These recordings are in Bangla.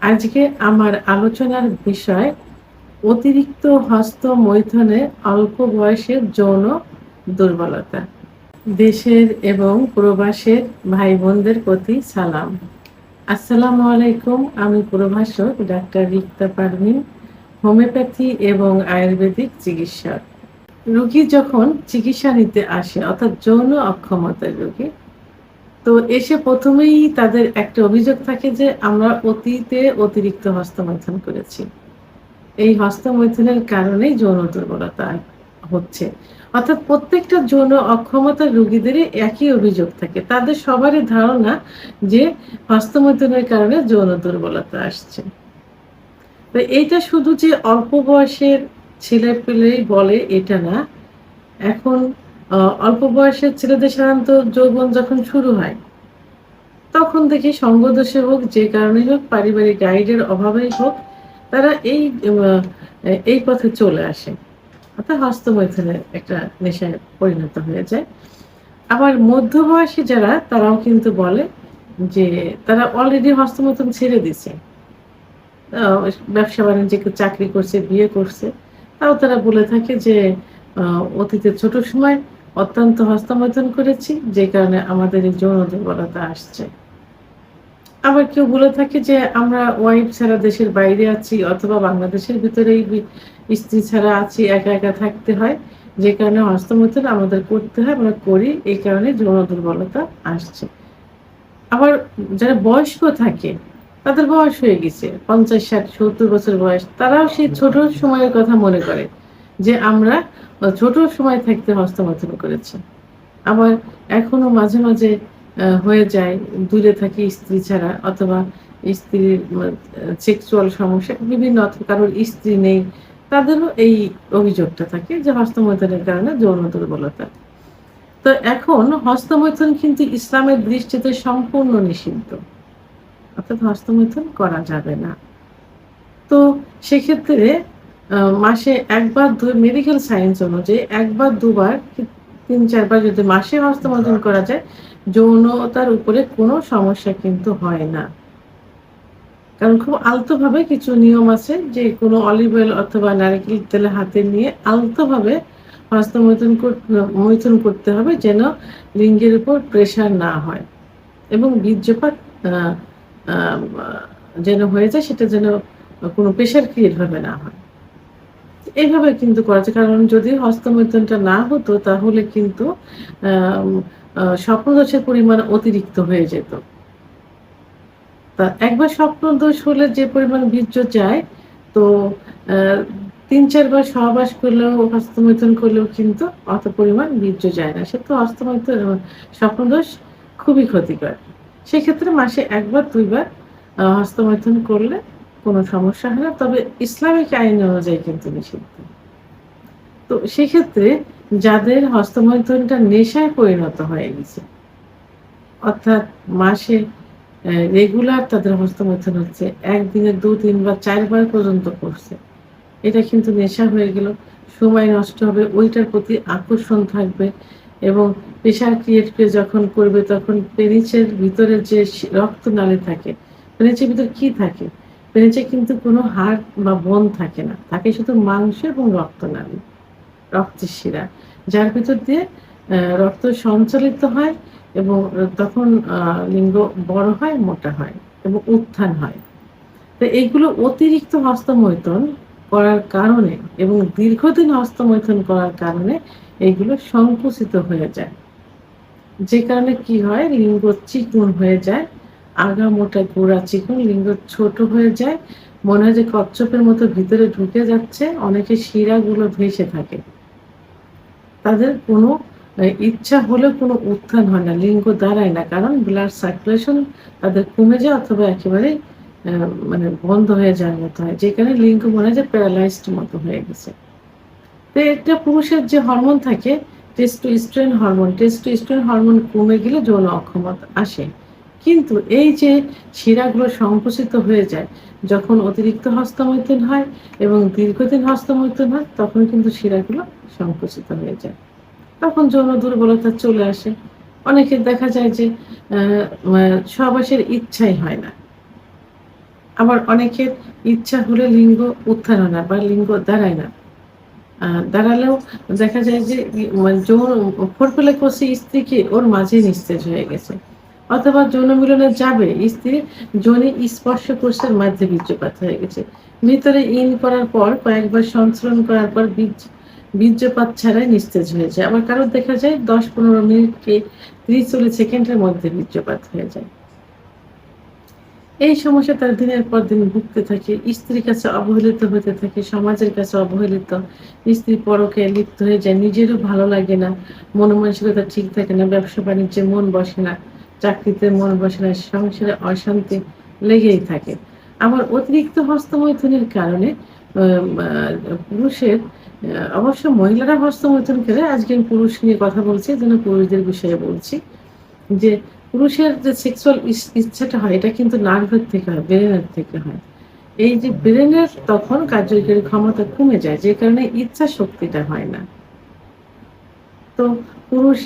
আজকে আমার আলোচনার বিষয় অতিরিক্ত হস্তমৈথুনে অল্প বয়সে যৌন দুর্বলতা। দেশের এবং প্রবাসের ভাই বোনদের প্রতি সালাম। আসসালামু আলাইকুম। আমি প্রভাষক ডাক্তার রিক্তা পারভিন, হোমিওপ্যাথি এবং আয়ুর্বেদিক চিকিৎসক। রোগী যখন চিকিৎসা নিতে আসে অর্থাৎ যৌন অক্ষমতার রোগী, তো এসে প্রথমেই তাদের একটা অভিযোগ থাকে যে আমরা অতীতে অতিরিক্ত হস্তমৈথুন করেছি। এই হস্তমৈথুনের কারণেই যৌন দুর্বলতা হচ্ছে। অর্থাৎ প্রত্যেকটা যৌন অক্ষমতার রোগীদেরই একই অভিযোগ থাকে। তাদের সবারই ধারণা যে হস্তমৈথুনের কারণে যৌন দুর্বলতা আসছে। তো এইটা শুধু যে অল্প বয়সের ছেলেপেলেই বলে এটা না। এখন অল্প বয়সের ছেলেদের সাধারণত যৌবন যখন শুরু হয় তখন থেকে সঙ্গদোষে হোক, যে কারণেই হোক, পারিবারিক গাইডের অভাবেই হোক, তারা এই পথে চলে আসে। অর্থাৎ হস্তমৈথুনের একটা নেশায় পরিণত হয়ে যায়। আবার মধ্যবয়সী যারা তারাও কিন্তু বলে যে তারা অলরেডি হস্তমৈথুন ছেড়ে দিছে। আ ব্যবসা-বাণিজ্যে চাকরি করছে, বিয়ে করছে। তাও তারা বলে থাকে যে আ অতীতে ছোট সময় অত্যন্ত হস্তমৈথুন করেছি, যে কারণে আমাদের এই যৌন দুর্বলতা আসছে। আবার কেউ বলে থাকে যে আমরা ওয়াইফ ছাড়া দেশের বাইরে আছি অথবা বাংলাদেশের ভিতরেই স্ত্রী ছাড়া আছি, একা, একা থাকতে হয়। যে কারণে হস্তমৈথুন আমাদের করতে হয়, আমরা করি। এই কারণে যৌন দুর্বলতা আসছে। আবার যারা বয়স্ক থাকে, তাদের বয়স হয়ে গেছে ৫০, ৬০, ৭০ বছর বয়স। তারাও সেই ছোট সময়ের কথা মনে করে যে আমরা ছোট সময় থাকতে হস্তমৈথুন করেছি। আবার এখনো মাঝে, মাঝে হয়ে যায় দূরে থাকি স্ত্রী ছাড়া অথবা স্ত্রীর সেক্সুয়াল সমস্যা বিভিন্ন, অথবা কারোর স্ত্রী নেই। তাদেরও এই অভিযোগটা থাকে যে হস্তমৈথুনের কারণে যৌন দুর্বলতা। তো এখন হস্তমৈথুন কিন্তু ইসলামের দৃষ্টিতে সম্পূর্ণ নিষিদ্ধ। অর্থাৎ হস্তমৈথুন করা যাবে না। তো সেক্ষেত্রে মাসে ১ বার মেডিকেল সায়েন্স অনুযায়ী ১ বার ২ বার ৩-৪ বার যদি মাসে হস্তমৈথুন করা যায়, যৌনতার উপরে কোনো সমস্যা কিন্তু হয় না। কারণ খুব আলতোভাবে কিছু নিয়ম আছে যে কোনো অলিভ অয়েল অথবা নারিকেল তেলে হাতে নিয়ে আলতোভাবে মৈথুন করতে হবে যেন লিঙ্গের উপর প্রেশার না হয় এবং বীর্যপাত আ আ যেন হয়ে যায়, সেটা যেন কোনো প্রেশার ক্রিয়েট ভাবে না হয়। এভাবে কিন্তু করা যায়। কারণ যদি হস্তমৈথুনটা না হতো তাহলে কিন্তু আম স্বপ্নদোষের পরিমাণ অতিরিক্ত হয়ে যেত। তা একবার স্বপ্নদোষ হলে যে পরিমাণ বীর্য যায়, তো আ ৩-৪ বার সহবাস করলেও, হস্তমৈথুন করলেও কিন্তু অত পরিমাণ বীর্য যায় না। সেহেতু স্বপ্নদোষ খুবই ক্ষতিকর। সেক্ষেত্রে মাসে ১ বার ২ বার হস্তমৈথুন করলে কোনো সমস্যা হয় না। তবে ইসলামিক আইন অনুযায়ী কিন্তু নিষিদ্ধ। তো সেক্ষেত্রে যাদের হস্তমৈথুনটা নেশায় পরিণত হয়ে গেছে, অর্থাৎ মাসে রেগুলার তাদের হস্তমৈথুন হচ্ছে, একদিনে ২-৩ বার ৪ বার পর্যন্ত করছে। এটা কিন্তু নেশা হয়ে গেল। সময় নষ্ট হবে, ওইটার প্রতি আকর্ষণ থাকবে এবং প্রেশার ক্রিয়েট করে যখন করবে তখন পেনিসের ভিতরে যে রক্তনালী থাকে, পেনিসের ভিতরে কি থাকে? পেনিসে কিন্তু কোনো হাড় বা বোন থাকে না। থাকে শুধু মাংস এবং রক্তনালী, রক্তের শিরা। যার ভিতর দিয়ে রক্ত সঞ্চালিত হয় এবং তখন লিঙ্গ বড় হয়, মোটা হয় এবং উত্থান হয়। তো এইগুলো অতিরিক্ত হস্তমৈথুন করার কারণে এবং দীর্ঘদিন হস্তমৈথুন করার কারণে এগুলো সংকুচিত হয়ে যায়। যে কারণে কি হয়? লিঙ্গ চিকন হয়ে যায়। আগা মোটা, গোড়া চিকন, লিঙ্গ ছোট হয়ে যায়। মনে হয় যে কচ্ছপের মতো ভিতরে ঢুকে যাচ্ছে। অনেকের শিরাগুলো ভেসে থাকে। তাদের কোনো ইচ্ছা হলেও কোনো উত্থান হয় না, লিঙ্গ দাঁড়ায় না। কারণ ব্লাড সার্কুলেশন তাদের কমে যায় অথবা একেবারেই অ্যা মানে বন্ধ হয়ে যাওয়ার মতো হয়। যে কারণে লিঙ্গ মনে হয় যে প্যারালাইজড মতো হয়ে গেছে। তো একটা পুরুষের যে হরমোন থাকে টেস্টোস্টেরন হরমোন কমে গেলে যৌন অক্ষমতা আসে। কিন্তু এই যে শিরাগুলো সংকুচিত হয়ে যায়, যখন অতিরিক্ত হস্তমৈথুন হয় এবং দীর্ঘদিন হস্তমৈথুন হয়, তখন কিন্তু শিরাগুলো সংকুচিত হয়ে যায়। তখন যৌন দুর্বলতা চলে আসে। অনেকের দেখা যায় যে অ্যা মা সহবাসের ইচ্ছাই হয় না। আবার অনেকের ইচ্ছা হলে লিঙ্গ উত্থান হয় না বা লিঙ্গ দাঁড়ায় না। দাঁড়ালেও দেখা যায় যে মানে যৌন ফোরপ্লে করছে স্ত্রীকে, ওর মাঝেই নিস্তেজ হয়ে গেছে। অথবা যৌন মিলনে যাবে, স্ত্রী যোনি স্পর্শ করছে, মাঝে বীর্যপাত হয়ে গেছে। ভিতরে ইন করার পর কয়েকবার সংস্রণ করার পর বীর্যপাত ছাড়াই নিস্তেজ হয়ে যায়। আবার কারোর দেখা যায় ১০-১৫ মিনিট কি ৩০-৪০ সেকেন্ডের মধ্যে বীর্যপাত হয়ে যায়। এই সমস্যা তার দিনের পর দিন ভুগতে থাকে, স্ত্রীর কাছে অবহেলিত হতে থাকে, সমাজের কাছে অবহেলিত। স্ত্রী পরকে লিপ্ত হয়ে যায়, নিজেরও ভালো লাগে না, মন মানসিকতা ঠিক থাকে না, ব্যবসা-বাণিজ্যে মন বসে না, চাকরিতে মন বসে না, সংসারে অশান্তি লেগেই থাকে। আবার অতিরিক্ত হস্তমৈথুনের কারণে পুরুষের অবশ্য মহিলারা হস্তমৈথুন করে, আজকে আমি পুরুষ নিয়ে কথা বলছি, এজন্য পুরুষদের বিষয়ে বলছি। যে পুরুষের যে সেক্সুয়াল ইচ্ছাটা হয়, এটা কিন্তু নার্ভের থেকে হয়, ব্রেনের থেকে হয়। এই যে ব্রেনের তখন কার্যকরী ক্ষমতা কমে যায়, যে কারণে ইচ্ছা শক্তিটা হয় না। তো পুরুষ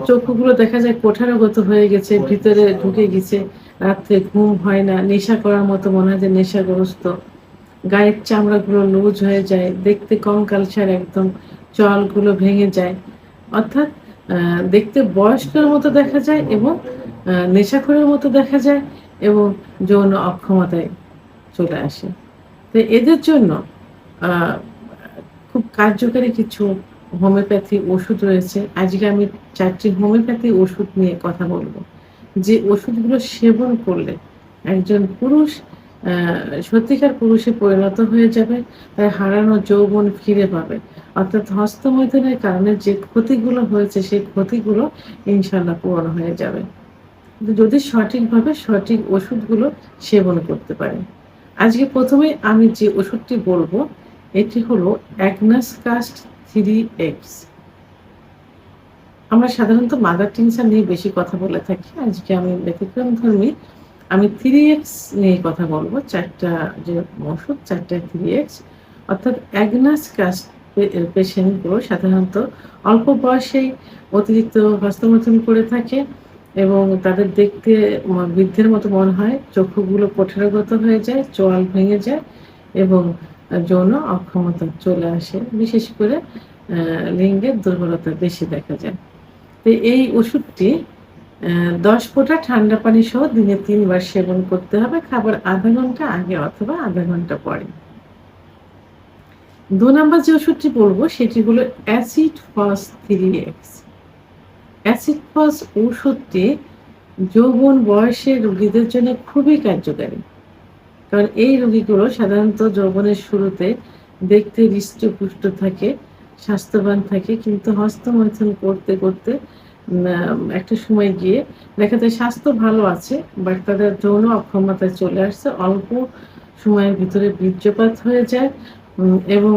চক্ষুগুলো দেখা যায় কোঠারগত হয়ে গেছে, ভিতরে ঢুকে গেছে, রাত্রে ঘুম হয় না, নেশা করার মতো মনে হয় যে নেশাগ্রস্ত। গায়ের চামড়াগুলো লুজ হয়ে যায়, দেখতে কঙ্কালসার একদম, চলগুলো ভেঙে যায়। অর্থাৎ দেখতে বয়স্কের মতো দেখা যায় এবং নেশাখোরের মতো দেখা যায় এবং যৌন অক্ষমতায় চলে আসে। তো এদের জন্য আ খুব কার্যকারী কিছু হোমিওপ্যাথি ওষুধ রয়েছে। আজকে আমি ৪ টি হোমিওপ্যাথি ওষুধ নিয়ে কথা বলব। যে ওষুধগুলো সেবন করলে একজন পুরুষ আ সত্যিকার পুরুষে পরিণত হয়ে যাবে, তার হারানো যৌবন ফিরে পাবে। অর্থাৎ হস্তমৈথুনের কারণে যে ক্ষতিগুলো হয়েছে, সেই ক্ষতিগুলো ইনশাআল্লাহ পূরণ হয়ে যাবে। কিন্তু যদি সঠিকভাবে সঠিক ওষুধগুলো সেবন করতে পারেন। আজকে ১ম এ আমি যে ওষুধটি বলব, এটি হলো অ্যাগনাস কাস্ট 3X। আমরা সাধারণত মাদার টিনচার নিয়ে বেশি কথা বলে থাকি। আজকে আমি ব্যতিক্রমধর্মী, আমি 3X নিয়ে কথা বলব। ৪ টা যে ওষুধ, ৪ টায় 3X। অর্থাৎ অ্যাগনাস কাস্ট পেশেন্ট গুলো সাধারণত অল্প বয়সেই অতিরিক্ত হস্তমৈথুন করে থাকে এবং তাদের দেখতে বৃদ্ধের মতো মনে হয়, চক্ষুগুলো কোঠারগত হয়ে যায়, চোয়াল ভেঙে যায় এবং যৌন অক্ষমতা চলে আসে। বিশেষ করে লিঙ্গের দুর্বলতা বেশি দেখা যায়। তো এই ওষুধটি ১০ ফোঁটা ঠান্ডা পানি সহ দিনে ৩ বার সেবন করতে হবে, খাবার ০.৫ ঘন্টা আগে অথবা ০.৫ ঘন্টা পরে। ২ নাম্বার যে ওষুধটি বলব, সেটি হলো অ্যাসিড ফস 3X। অ্যাসিড ফস ঔষধটি যৌবন বয়সের রোগীদের জন্য খুবই কার্যকারী। কারণ এই রোগীগুলো সাধারণত যৌবনের শুরুতে দেখতে হৃষ্টপুষ্ট থাকে, স্বাস্থ্যবান থাকে, কিন্তু হস্তমৈথুন করতে, করতে একটা সময় গিয়ে দেখা যায় স্বাস্থ্য ভালো আছে, বাট তাদের যৌন অক্ষমতায় চলে আসছে। অল্প সময়ের ভিতরে বীর্যপাত হয়ে যায় এবং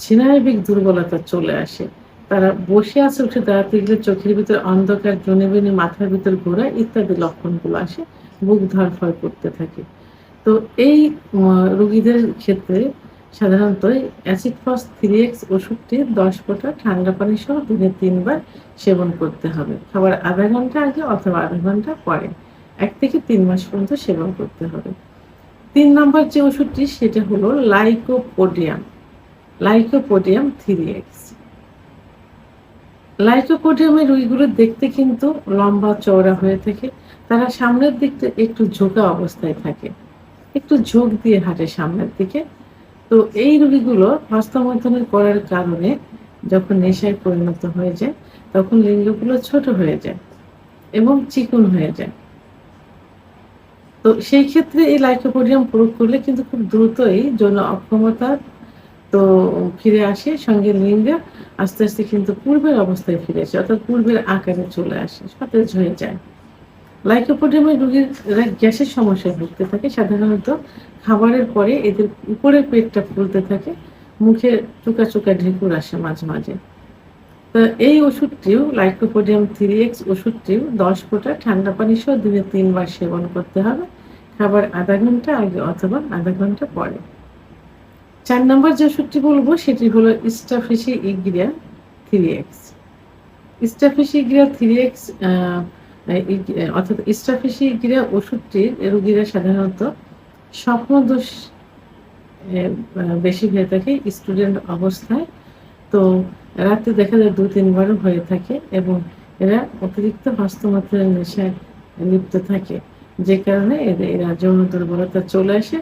স্নায়বিক দুর্বলতা চলে আসে। তারা বসে আছে, উঠে দাঁড়াতে গেলে চোখের ভিতরে অন্ধকার, জনিবিনি, মাথার ভিতর ঘোরা ইত্যাদি লক্ষণগুলো আসে। বুক ধড়ফড় করতে থাকে। তো এই রোগীদের ক্ষেত্রে সাধারণত অ্যাসিড ফস 3X ওষুধটি ১০ ফোঁটা ঠান্ডা পানি সহ দিনে ৩ বার সেবন করতে হবে। খাবার ০.৫ ঘন্টা আগে অথবা ০.৫ ঘন্টা পরে। ১ থেকে ৩ মাস পর্যন্ত সেবন করতে হবে। ৩ নম্বর যে ওষুধটি, সেটা হলো লাইকোপোডিয়াম। Lycopodium 3X। লাইকোপোডিয়ামের রোগীগুলো দেখতে কিন্তু লম্বা চওড়া হয়ে থাকে। তারা সামনের দিকটা একটু ঝোঁকা অবস্থায় থাকে। একটু ঝোঁক দিয়ে হাঁটে সামনের দিকে। তো এই রোগীগুলো হস্তমৈথুন করার কারণে যখন নেশায় পরিণত হয়ে যায়, তখন লিঙ্গগুলো ছোট হয়ে যায় এবং চিকন হয়ে যায়। তো সেই ক্ষেত্রে এই লাইকোপোডিয়াম প্রয়োগ করলে কিন্তু খুব দ্রুতই যৌন অক্ষমতা তো ফিরে আসে, সঙ্গে লিঙ্গ আস্তে, আস্তে কিন্তু পূর্বের অবস্থায় ফিরে আসে, অর্থাৎ পূর্বের আকারে চলে আসে, সতেজ হয়ে যায়। লাইকোপোডিয়ামের রোগীরা গ্যাসের সমস্যায় ভুগতে থাকে। সাধারণত খাবারের পরে এদের উপরের পেটটা ফুলতে থাকে, মুখে চোকা, চোকা ঢেকুর আসে মাঝে, মাঝে। তো এই ওষুধটিও লাইকোপোডিয়াম 3X ওষুধটিও ১০ ফোঁটা ঠান্ডা পানি সহ দিনে ৩ বার সেবন করতে হবে। খাবার ০.৫ ঘন্টা আগে অথবা ০.৫ ঘন্টা পরে। ৪ নম্বর যে ওষুধটি বলব, সেটি হলো স্টাফিসিইগ্রিয়া 3X। স্টাফিসিইগ্রিয়া 3X অর্থাৎ স্টাফিসিইগ্রিয়া ওষুধটির রোগীরা সাধারণত স্বপ্নদোষ বেশি হয়ে থাকে স্টুডেন্ট অবস্থায়। তো রাতে দেখা যায় ২-৩ বারও হয়ে থাকে এবং এরা অতিরিক্ত হস্তমৈথুনের নেশায় লিপ্ত থাকে। যে কারণে এরা যৌন দুর্বলতা চলে আসে।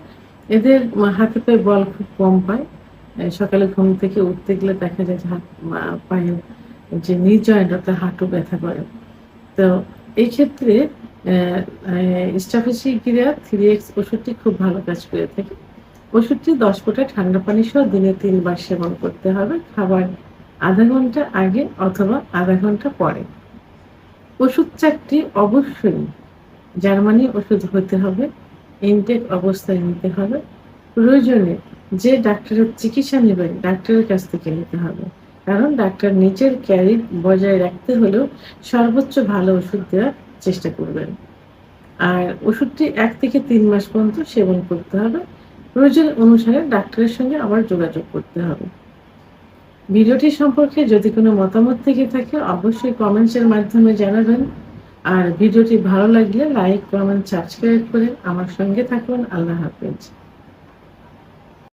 এদের হাতে পায়ে বল খুব কম পায়। সকালে ঘুম থেকে উঠতে গেলে দেখা যায় যে পায়ের যে নি জয়েন্ট অর্থাৎ হাঁটু ব্যথা করে। তো এই ক্ষেত্রে স্ট্রাফেসিকিরা 3x ওষুধটি খুব ভালো কাজ করে থাকে। ওষুধটি ১০ ফোঁটা ঠান্ডা পানি সহ দিনে ৩ বার সেবন করতে হবে। খাবার ০.৫ ঘন্টা আগে অথবা ০.৫ ঘন্টা পরে। ওষুধ ৪ টি অবশ্যই জার্মানি ওষুধ হতে হবে। ইনটেক অবস্থায় নিতে হবে। প্রয়োজনে যে ডাক্তারের চিকিৎসা নিবেন, ডাক্তারের কাছ থেকে নিতে হবে। কারণ ডাক্তার নিজের ক্যারিয়ার বজায় রাখতে হলেও সর্বোচ্চ ভালো ওষুধ দেওয়ার চেষ্টা করবেন। আর ওষুধটি ১ থেকে ৩ মাস পর্যন্ত সেবন করতে হবে। প্রয়োজন অনুসারে ডাক্তারের সঙ্গে আবার যোগাযোগ করতে হবে। ভিডিওটি সম্পর্কে যদি কোনো মতামত থেকে থাকে অবশ্যই কমেন্টসের মাধ্যমে জানাবেন। আর ভিডিওটি ভালো লাগলে লাইক, কমেন্ট, সাবস্ক্রাইব করে আমার সঙ্গে থাকুন। আল্লাহ হাফেজ।